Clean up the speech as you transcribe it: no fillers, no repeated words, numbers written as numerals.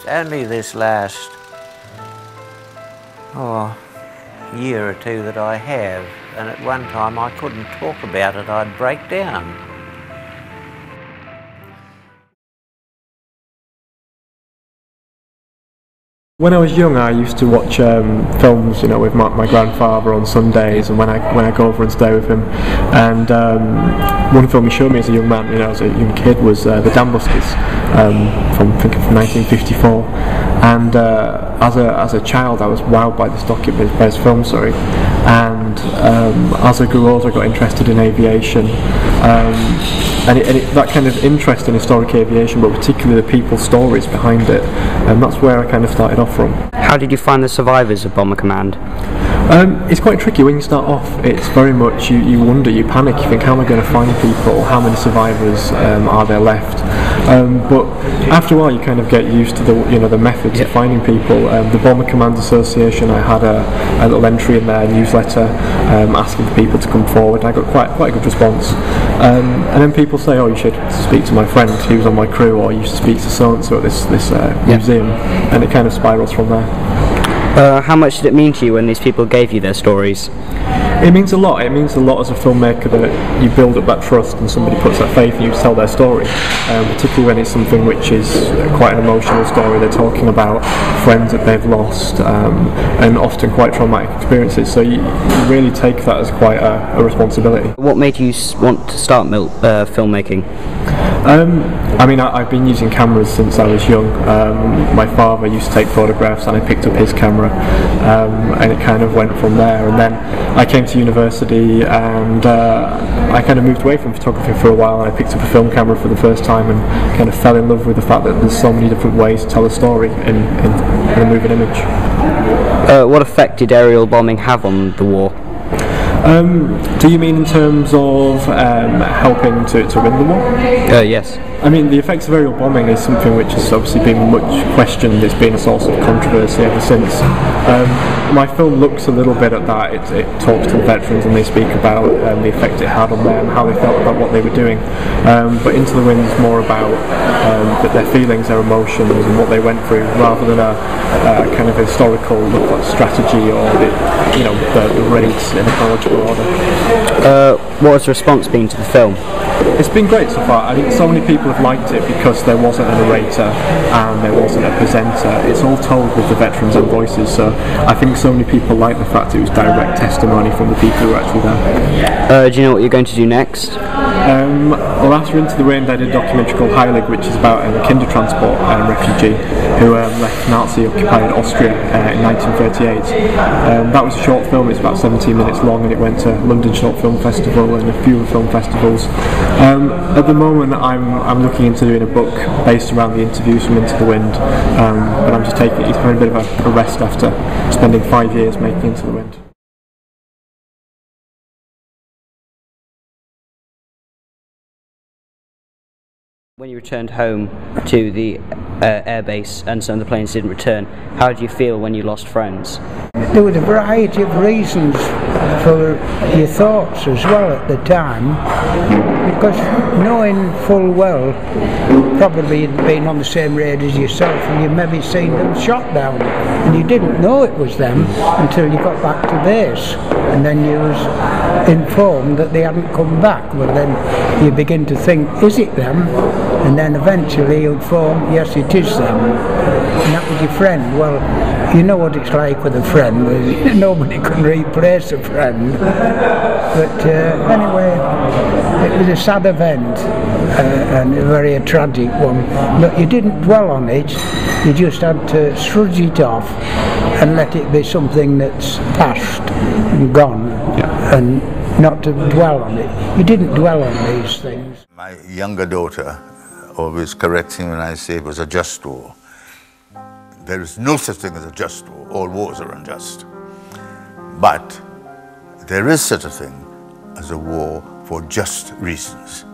only this last year or two that I have, and at one time I couldn't talk about it, I'd break down. When I was young, I used to watch films, you know, with my grandfather on Sundays, and when I go over and stay with him. And one film he showed me as a young man, you know, as a young kid, was The Dam Busters, from 1954. And as a child, I was wowed by this film, sorry. And as I grew older, I got interested in aviation. And that kind of interest in historic aviation, but particularly the people's stories behind it, and that's where I kind of started off from. How did you find the survivors of Bomber Command? It's quite tricky when you start off. It's very much, you wonder, you panic, you think, how am I going to find people, how many survivors are there left? But after a while you kind of get used to the methods of finding people. The Bomber Command Association, I had a little entry in their newsletter asking for people to come forward, and I got quite a good response. And then people say, oh, you should speak to my friend who's on my crew, or you should speak to so-and-so at this museum, and it kind of spirals from there. How much did it mean to you when these people gave you their stories? It means a lot. It means a lot as a filmmaker that you build up that trust and somebody puts that faith in you to tell their story, particularly when it's something which is quite an emotional story. They're talking about friends that they've lost, and often quite traumatic experiences, so you really take that as quite a responsibility. What made you want to start filmmaking? I mean, I've been using cameras since I was young. My father used to take photographs, and I picked up his camera, and it kind of went from there. And then I came to university, and I kind of moved away from photography for a while, and I picked up a film camera for the first time and kind of fell in love with the fact that there's so many different ways to tell a story in a moving image. What effect did aerial bombing have on the war? Do you mean in terms of helping to win the war? Yes. I mean, the effects of aerial bombing is something which has obviously been much questioned. It's been a source of controversy ever since. My film looks a little bit at that. It talks to the veterans, and they speak about the effect it had on them, how they felt about what they were doing. But Into the Wind is more about their feelings, their emotions, and what they went through, rather than a kind of historical look at strategy or the raids in a chronological order. What has the response been to the film? It's been great so far. I think so many people have liked it because there wasn't a narrator and there wasn't a presenter. It's all told with the veterans' own voices, so I think so many people like the fact it was direct testimony from the people who were actually there. Do you know what you're going to do next? Well, after Into the Wind, I did a documentary called Heilig, which is about a kinder transport refugee who left Nazi-occupied Austria in 1938. That was a short film. It's about 17 minutes long, and it went to London Short Film Festival and a few other film festivals. At the moment, I'm looking into doing a book based around the interviews from Into the Wind, but I'm just taking a bit of a rest after spending 5 years making Into the Wind. When you returned home to the airbase and some of the planes didn't return, how did you feel when you lost friends? There was a variety of reasons for your thoughts as well at the time, because knowing full well, probably you'd been on the same raid as yourself and you'd maybe seen them shot down, and you didn't know it was them until you got back to base, and then you was informed that they hadn't come back. Well, then you begin to think, is it them? And then eventually you'd form, yes, it is them. And that was your friend. Well, you know what it's like with a friend. Nobody can replace a friend. But anyway, it was a sad event and a very tragic one. But you didn't dwell on it. You just had to shrug it off and let it be something that's past and gone, and not to dwell on it. You didn't dwell on these things. My younger daughter always corrects me when I say it was a just war. There is no such thing as a just war. All wars are unjust. But there is such a thing as a war for just reasons.